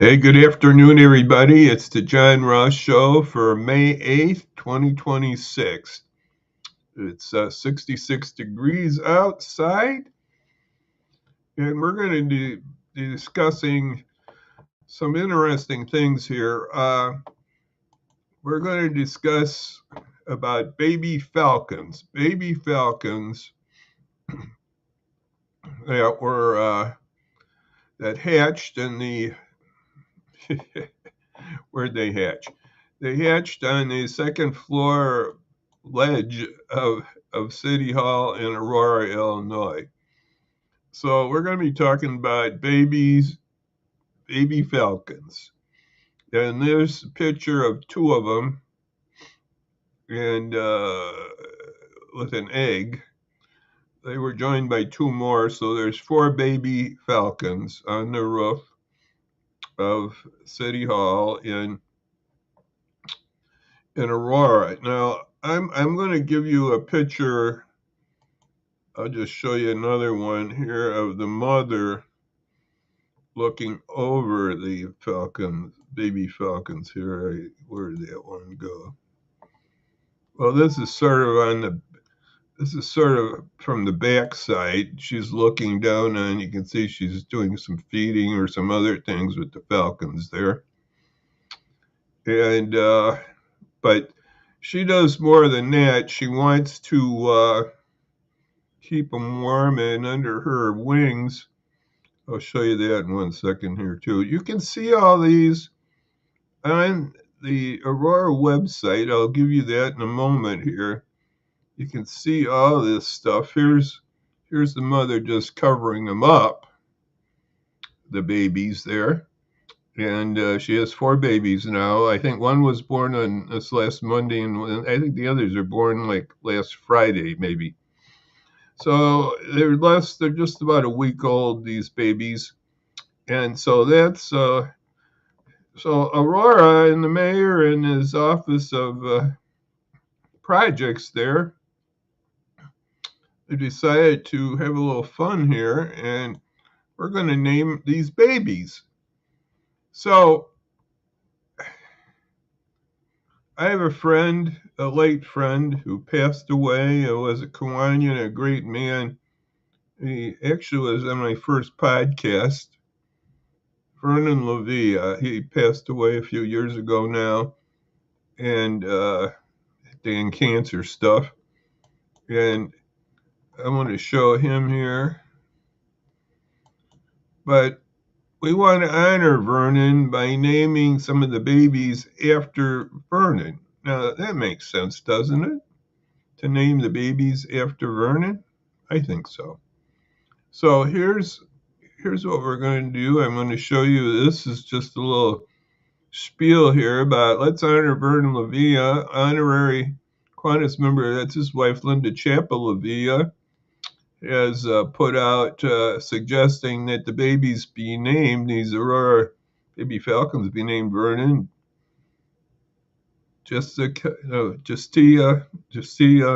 Hey, good afternoon, everybody. It's the John Ross Show for May 8th, 2026. It's 66 degrees outside, and we're going to be discussing some interesting things here. We're going to discuss about baby falcons. Baby falcons that were that hatched in the where'd they hatch? They hatched on the second floor ledge of City Hall in Aurora, Illinois. So we're going to be talking about baby falcons. And there's a picture of two of them and with an egg. They were joined by two more, so there's four baby falcons on the roof of City Hall in Aurora. Now, I'm going to give you a picture. I'll just show you another one here of the mother looking over the falcons, baby falcons here. Where did that one go? Well, this is sort of from the back side. She's looking down and you can see she's doing some feeding or some other things with the falcons there. And but she does more than that. She wants to keep them warm, and under her wings, I'll show you that in 1 second here too. You can see all these on the Aurora website. I'll give you that in a moment here. You can see all this stuff. Here's the mother just covering them up, the babies there. And she has four babies now. I think one was born on this last Monday, and I think the others are born like last Friday, maybe. So they're just about a week old, these babies. And so that's so Aurora and the mayor and his office of projects there, they decided to have a little fun here, and we're going to name these babies. So I have a friend, a late friend, who passed away. It was a Kiwanian, a great man. He actually was on my first podcast, Vernon LaVia. He passed away a few years ago now, and in cancer stuff. And I want to show him here. But we want to honor Vernon by naming some of the babies after Vernon. Now, that makes sense, doesn't it? To name the babies after Vernon? I think so. So here's what we're going to do. I'm going to show you, this is just a little spiel here about let's honor Vernon LaVia, honorary Qantas member. That's his wife, Linda Chappell LaVia, has put out suggesting that the babies be named, these Aurora baby falcons be named Vernon, Justia,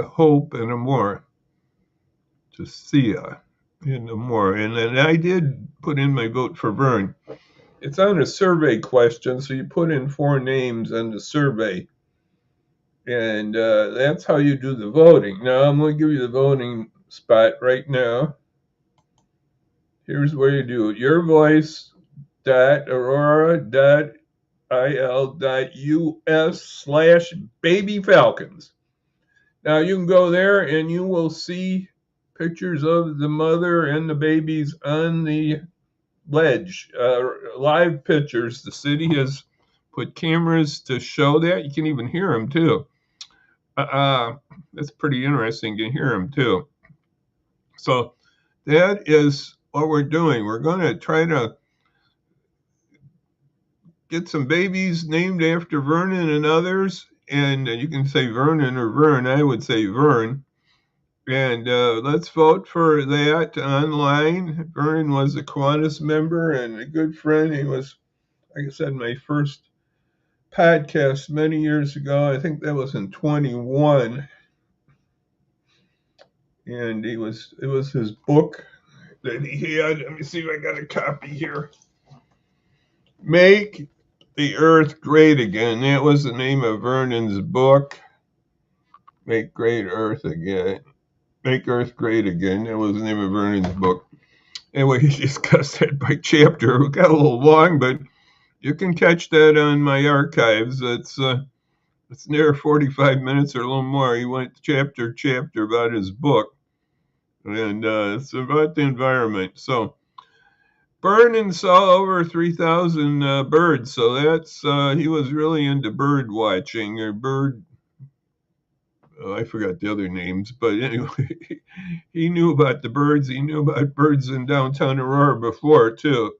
Hope, and Amor. Justia and Amor. And then I did put in my vote for Vern. It's on a survey question, so you put in four names on the survey. And that's how you do the voting. Now, I'm going to give you the voting spot right now. Here's where you do it. yourvoice.aurora.il.us/baby falcons. Now you can go there and you will see pictures of the mother and the babies on the ledge, live pictures. The city has put cameras to show that. You can even hear them too. That's pretty interesting. You can hear them too. So that is what we're doing. We're going to try to get some babies named after Vernon and others. And you can say Vernon or Vern. I would say Vern. And let's vote for that online. Vernon was a Kiwanis member and a good friend. He was, like I said, my first podcast many years ago. I think that was in 21. And it was his book that he had. Let me see if I got a copy here. Make the Earth Great Again. That was the name of Vernon's book. Make Great Earth Again. Make Earth Great Again. That was the name of Vernon's book. Anyway, he discussed that by chapter. It got a little long, but you can catch that on my archives. It's near 45 minutes or a little more. He went chapter about his book, and it's about the environment. So Vernon saw over 3,000 birds. So that's he was really into bird watching or bird. I forgot the other names, but anyway, he knew about the birds. He knew about birds in downtown Aurora before, too,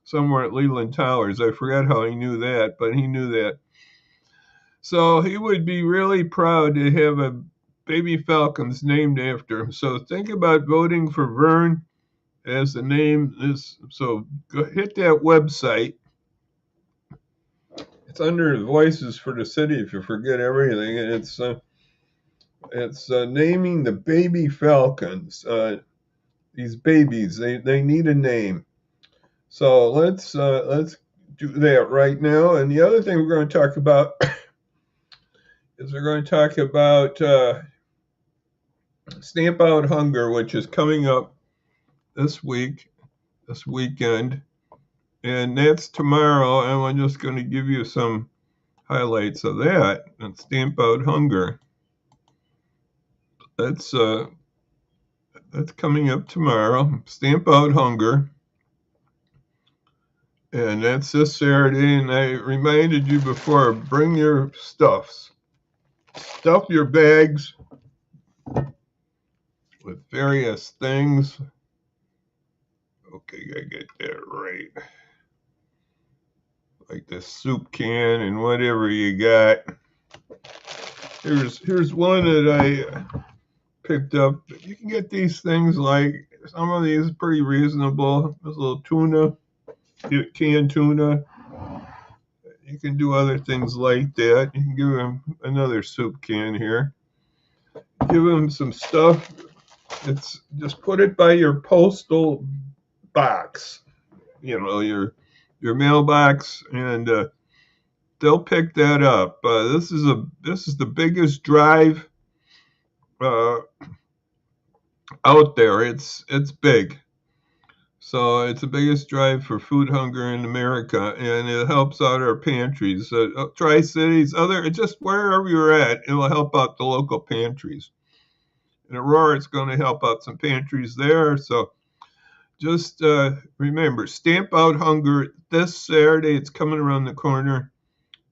somewhere at Leland Towers. I forgot how he knew that, but he knew that. So he would be really proud to have a baby Falcons named after him. So think about voting for Vern as the name is. So go hit that website. It's under Voices for the City if you forget everything. And it's naming the baby Falcons. These babies, they need a name. So let's do that right now. And the other thing we're going to talk about is we're going to talk about Stamp Out Hunger, which is coming up this weekend, and that's tomorrow. And I'm just going to give you some highlights of that. And Stamp Out Hunger. That's coming up tomorrow. Stamp Out Hunger. And that's this Saturday. And I reminded you before, bring your stuffs. Stuff your bags with various things. Okay, I get that right. Like the soup can and whatever you got. Here's one that I picked up. You can get these things like some of these are pretty reasonable. This little tuna, canned tuna. You can do other things like that. You can give them another soup can here. Give them some stuff. It's just put it by your postal box. You know, your mailbox, and they'll pick that up. This is the biggest drive out there. It's big, so it's the biggest drive for food hunger in America, and it helps out our pantries, Tri-Cities, just wherever you're at. It'll help out the local pantries. In Aurora, it's going to help out some pantries there. So just remember, Stamp Out Hunger this Saturday. It's coming around the corner,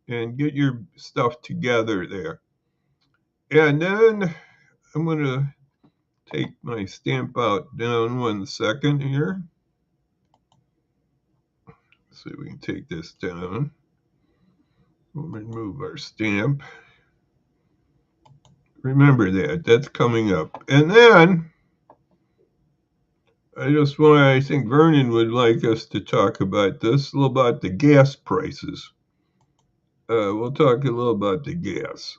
and get your stuff together there. And then I'm going to take my stamp out down 1 second here. Let's see if we can take this down. We'll remove our stamp. Remember that's coming up. And then I think Vernon would like us to talk about this, a little about the gas prices. We'll talk a little about the gas.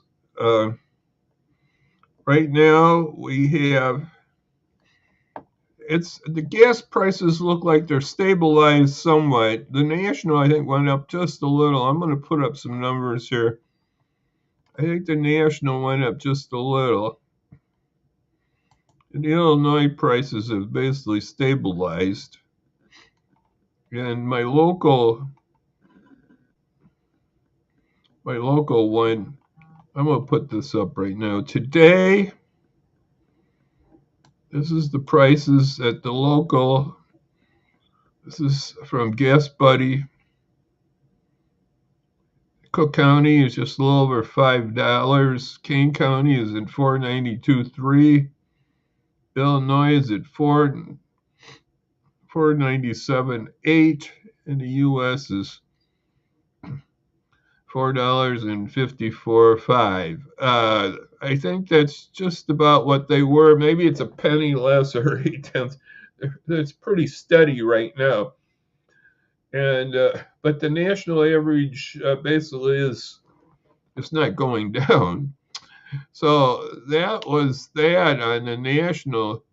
Right now we have, the gas prices look like they're stabilized somewhat. The national, I think, went up just a little. I'm going to put up some numbers here. I think the national went up just a little. And the Illinois prices have basically stabilized. And my local one, I'm going to put this up right now. Today, this is the prices at the local. This is from Gas Buddy. Cook County is just a little over $5. Kane County is at $4.92.3. Illinois is at $4.97.8. And the U.S. is $4.54.5. I think that's just about what they were. Maybe it's a penny less or 0.8. It's pretty steady right now. And but the national average basically is not going down. So that was that on the national.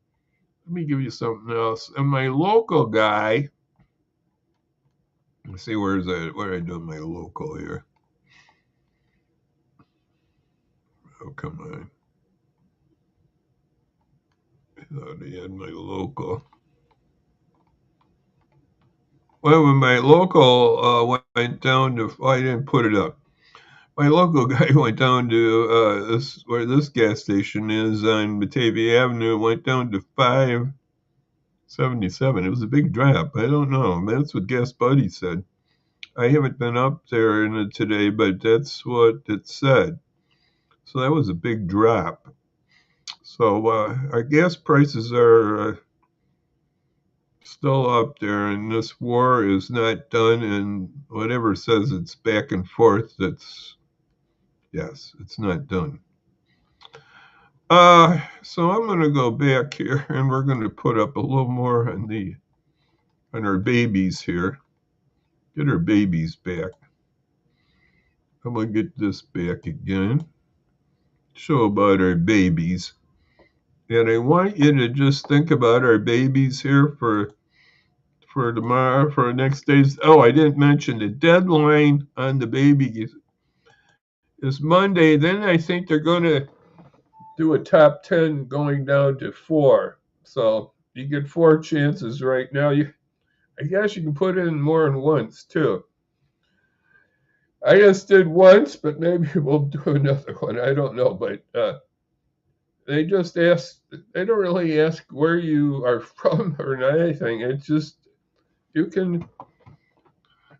Let me give you something else. And my local guy, Let's see, where's that? Where I done my local here? Oh, come on. I thought I had my local. Well, when my local went down to, I didn't put it up. My local guy went down to this where this gas station is on Batavia Avenue. It went down to 5.77. It was a big drop. I don't know. That's what Gas Buddy said. I haven't been up there in it today, but that's what it said. So that was a big drop. So our gas prices are still up there, and this war is not done. And whatever says it's back and forth, yes, it's not done. So I'm going to go back here, and we're going to put up a little more on our babies here. Get our babies back. I'm going to get this back again. Show about our babies. And I want you to just think about our babies here for tomorrow, for next days. Oh, I didn't mention the deadline on the babies is Monday. Then I think they're going to do a top 10 going down to 4. So you get 4 chances right now. I guess you can put in more than once too. I just did once, but maybe we'll do another one. I don't know, but they just ask. They don't really ask where you are from or anything. It's just you can.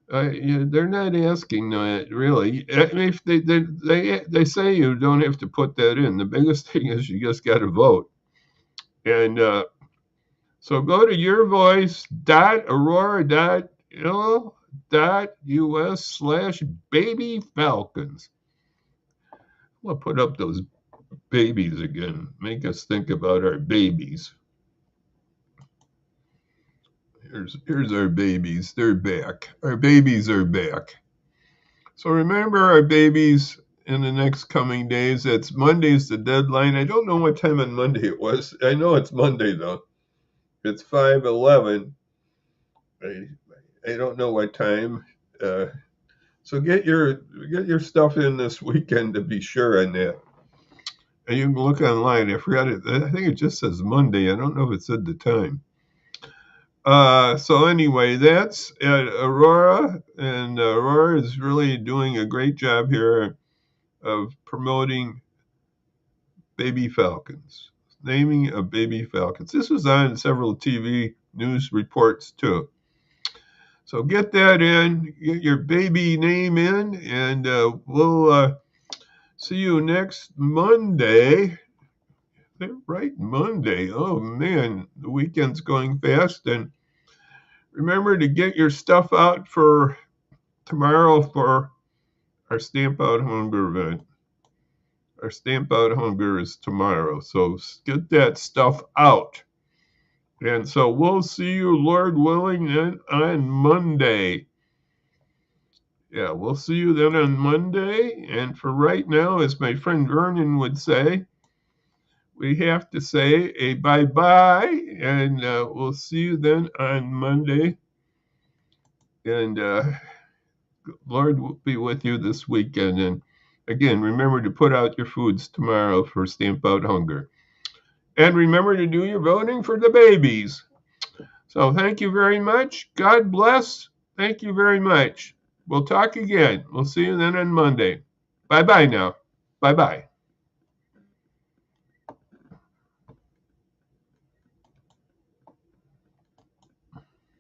They're not asking that really. I mean, if they say you don't have to put that in. The biggest thing is you just got to vote, and so go to yourvoice.aurora.us/baby falcons. We'll put up those babies again. Make us think about our babies. Here's our babies. They're back. Our babies are back. So remember our babies in the next coming days. That's Monday's the deadline. I don't know what time on Monday it was. I know it's Monday though. It's 5:11. I don't know what time. So get your stuff in this weekend to be sure on that. And you can look online. I forgot it. I think it just says Monday. I don't know if it said the time. So anyway, that's Aurora, and Aurora is really doing a great job here of promoting baby falcons, naming of baby falcons. This was on several TV news reports too. So get that in, get your baby name in, and we'll see you next Monday. Right, Monday. Oh man, the weekend's going fast. And remember to get your stuff out for tomorrow for our Stamp Out Hunger event. Our Stamp Out Hunger is tomorrow. So get that stuff out. And so we'll see you, Lord willing, then on Monday. Yeah, we'll see you then on Monday. And for right now, as my friend Vernon would say, we have to say a bye-bye, and we'll see you then on Monday. And Lord will be with you this weekend. And again, remember to put out your foods tomorrow for Stamp Out Hunger. And remember to do your voting for the babies. So thank you very much. God bless. Thank you very much. We'll talk again. We'll see you then on Monday. Bye-bye now. Bye-bye.